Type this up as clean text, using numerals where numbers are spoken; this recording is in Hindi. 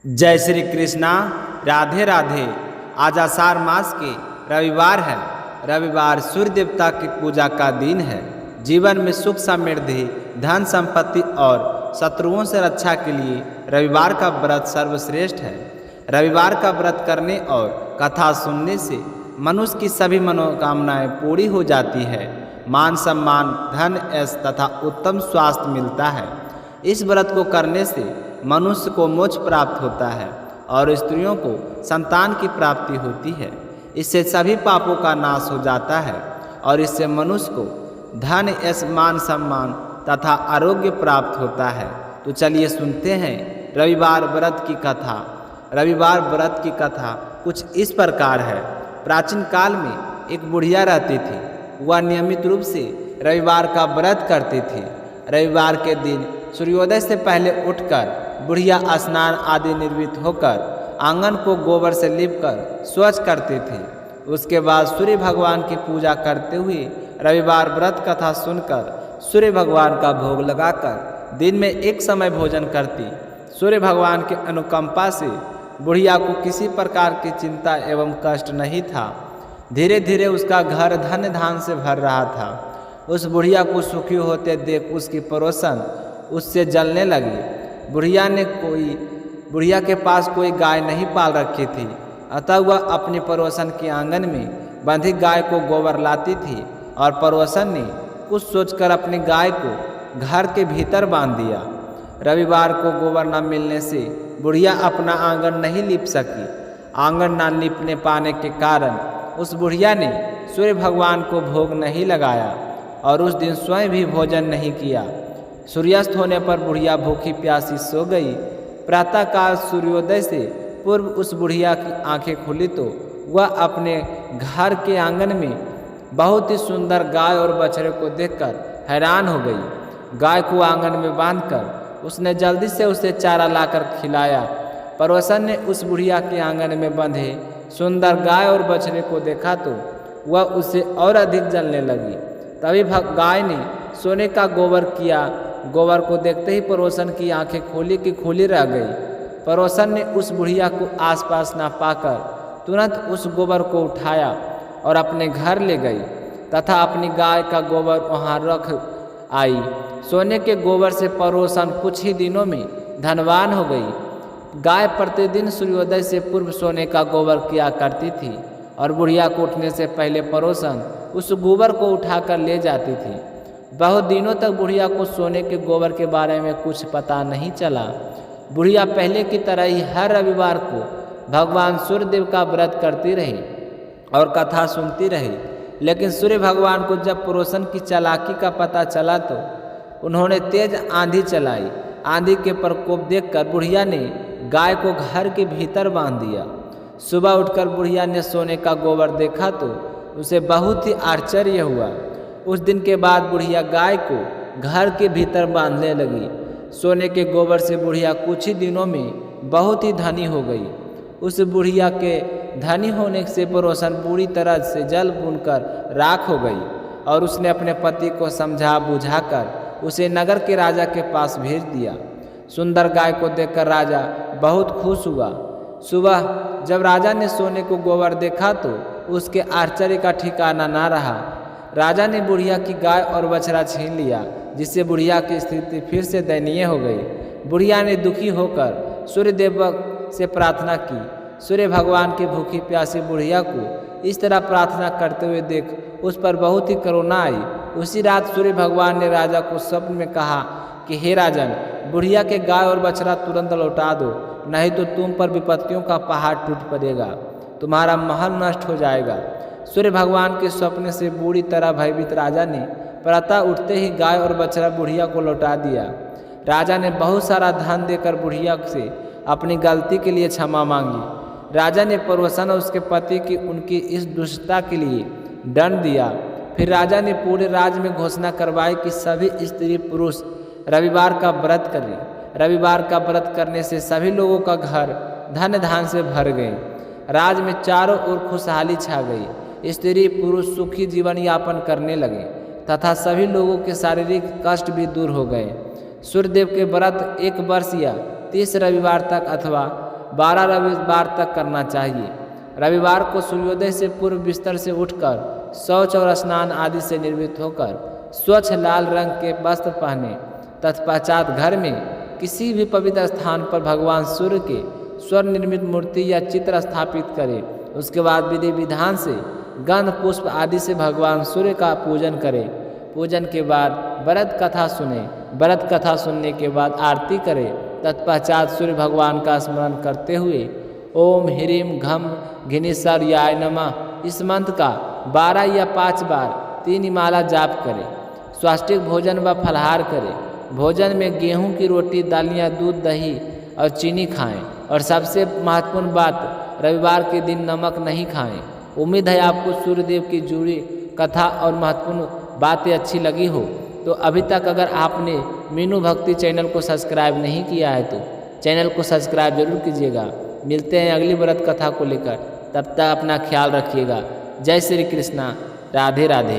जय श्री कृष्णा। राधे राधे। आज आषाढ़ मास के रविवार है। रविवार सूर्य देवता की पूजा का दिन है। जीवन में सुख समृद्धि, धन संपत्ति और शत्रुओं से रक्षा के लिए रविवार का व्रत सर्वश्रेष्ठ है। रविवार का व्रत करने और कथा सुनने से मनुष्य की सभी मनोकामनाएं पूरी हो जाती है। मान सम्मान, धन, यश तथा उत्तम स्वास्थ्य मिलता है। इस व्रत को करने से मनुष्य को मोक्ष प्राप्त होता है और स्त्रियों को संतान की प्राप्ति होती है। इससे सभी पापों का नाश हो जाता है और इससे मनुष्य को धन, यश, मान सम्मान तथा आरोग्य प्राप्त होता है। तो चलिए सुनते हैं रविवार व्रत की कथा। रविवार व्रत की कथा कुछ इस प्रकार है। प्राचीन काल में एक बुढ़िया रहती थी। वह नियमित रूप से रविवार का व्रत करती थी। रविवार के दिन सूर्योदय से पहले उठकर बुढ़िया स्नान आदि निर्वृत्त होकर आंगन को गोबर से लीपकर स्वच्छ करती थी। उसके बाद सूर्य भगवान की पूजा करते हुए रविवार व्रत कथा सुनकर सूर्य भगवान का भोग लगाकर दिन में एक समय भोजन करती। सूर्य भगवान के अनुकंपा से बुढ़िया को किसी प्रकार की चिंता एवं कष्ट नहीं था। धीरे धीरे उसका घर धन धान से भर रहा था। उस बुढ़िया को सुखी होते देख उसकी पड़ोसन उससे जलने लगी। बुढ़िया के पास कोई गाय नहीं पाल रखी थी, अतः वह अपनी पड़ोसन के आंगन में बंधी गाय को गोबर लाती थी और पड़ोसन ने कुछ सोचकर अपनी गाय को घर के भीतर बांध दिया। रविवार को गोबर न मिलने से बुढ़िया अपना आंगन नहीं लीप सकी। आंगन न लीपने पाने के कारण उस बुढ़िया ने सूर्य भगवान को भोग नहीं लगाया और उस दिन स्वयं भी भोजन नहीं किया। सूर्यास्त होने पर बुढ़िया भूखी प्यासी सो गई। प्रातःकाल सूर्योदय से पूर्व उस बुढ़िया की आंखें खुली तो वह अपने घर के आंगन में बहुत ही सुंदर गाय और बछड़े को देखकर हैरान हो गई। गाय को आंगन में बांधकर उसने जल्दी से उसे चारा लाकर खिलाया। पड़ोसन ने उस बुढ़िया के आंगन में बंधे सुंदर गाय और बछड़े को देखा तो वह उसे और अधिक जलने लगी। तभी गाय ने सोने का गोबर किया। गोबर को देखते ही पड़ोसन की आंखें खोली की खोली रह गई। पड़ोसन ने उस बुढ़िया को आसपास ना पाकर तुरंत उस गोबर को उठाया और अपने घर ले गई तथा अपनी गाय का गोबर वहां रख आई। सोने के गोबर से पड़ोसन कुछ ही दिनों में धनवान हो गई। गाय प्रतिदिन सूर्योदय से पूर्व सोने का गोबर किया करती थी और बुढ़िया को उठने से पहले पड़ोसन उस गोबर को उठाकर ले जाती थी। बहुत दिनों तक बुढ़िया को सोने के गोबर के बारे में कुछ पता नहीं चला। बुढ़िया पहले की तरह ही हर रविवार को भगवान सूर्यदेव का व्रत करती रही और कथा सुनती रही। लेकिन सूर्य भगवान को जब पड़ोसन की चालाकी का पता चला तो उन्होंने तेज आंधी चलाई। आंधी के प्रकोप देखकर बुढ़िया ने गाय को घर के भीतर बांध दिया। सुबह उठकर बुढ़िया ने सोने का गोबर देखा तो उसे बहुत ही आश्चर्य हुआ। उस दिन के बाद बुढ़िया गाय को घर के भीतर बांधने लगी। सोने के गोबर से बुढ़िया कुछ ही दिनों में बहुत ही धनी हो गई। उस बुढ़िया के धनी होने से पड़ोसन बुरी तरह से जल बुनकर राख हो गई और उसने अपने पति को समझा बुझाकर उसे नगर के राजा के पास भेज दिया। सुंदर गाय को देखकर राजा बहुत खुश हुआ। सुबह जब राजा ने सोने को गोबर देखा तो उसके आश्चर्य का ठिकाना ना रहा। राजा ने बुढ़िया की गाय और बछड़ा छीन लिया, जिससे बुढ़िया की स्थिति फिर से दयनीय हो गई। बुढ़िया ने दुखी होकर सूर्यदेव से प्रार्थना की। सूर्य भगवान की भूखी प्यासी बुढ़िया को इस तरह प्रार्थना करते हुए देख उस पर बहुत ही करुणा आई। उसी रात सूर्य भगवान ने राजा को स्वप्न में कहा कि हे राजन, बुढ़िया के गाय और बछड़ा तुरंत लौटा दो, नहीं तो तुम पर विपत्तियों का पहाड़ टूट पड़ेगा, तुम्हारा महल नष्ट हो जाएगा। सूर्य भगवान के स्वप्न से बुरी तरह भयभीत राजा ने प्रातः उठते ही गाय और बछड़ा बुढ़िया को लौटा दिया। राजा ने बहुत सारा धन देकर बुढ़िया से अपनी गलती के लिए क्षमा मांगी। राजा ने पड़ोसन और उसके पति की उनकी इस दुष्टता के लिए दंड दिया। फिर राजा ने पूरे राज्य में घोषणा करवाई कि सभी स्त्री पुरुष रविवार का व्रत करें। रविवार का व्रत करने से सभी लोगों का घर धन धान से भर गए। राज्य में चारों ओर खुशहाली छा गई। स्त्री पुरुष सुखी जीवन यापन करने लगे तथा सभी लोगों के शारीरिक कष्ट भी दूर हो गए। सूर्यदेव के व्रत 1 वर्ष या 30 रविवार तक अथवा 12 रविवार तक करना चाहिए। रविवार को सूर्योदय से पूर्व बिस्तर से उठकर शौच और स्नान आदि से निर्मित होकर स्वच्छ लाल रंग के वस्त्र पहने। तत्पश्चात घर में किसी भी पवित्र स्थान पर भगवान सूर्य के स्वर्ण निर्मित मूर्ति या चित्र स्थापित करें। उसके बाद विधि विधान से गंध पुष्प आदि से भगवान सूर्य का पूजन करें। पूजन के बाद व्रत कथा सुने। व्रत कथा सुनने के बाद आरती करें। तत्पश्चात सूर्य भगवान का स्मरण करते हुए ओम ह्रीम घम घिनेश्वराय नमः इस मंत्र का 12 या 5 बार 3 माला जाप करें। स्वादिष्ट भोजन व फलाहार करें। भोजन में गेहूं की रोटी, दालियाँ, दूध, दही और चीनी खाएं। और सबसे महत्वपूर्ण बात, रविवार के दिन नमक नहीं खाएं। उम्मीद है आपको सूर्यदेव की जुड़ी कथा और महत्वपूर्ण बातें अच्छी लगी हो। तो अभी तक अगर आपने मीनू भक्ति चैनल को सब्सक्राइब नहीं किया है तो चैनल को सब्सक्राइब जरूर कीजिएगा। मिलते हैं अगली व्रत कथा को लेकर, तब तक अपना ख्याल रखिएगा। जय श्री कृष्णा, राधे राधे।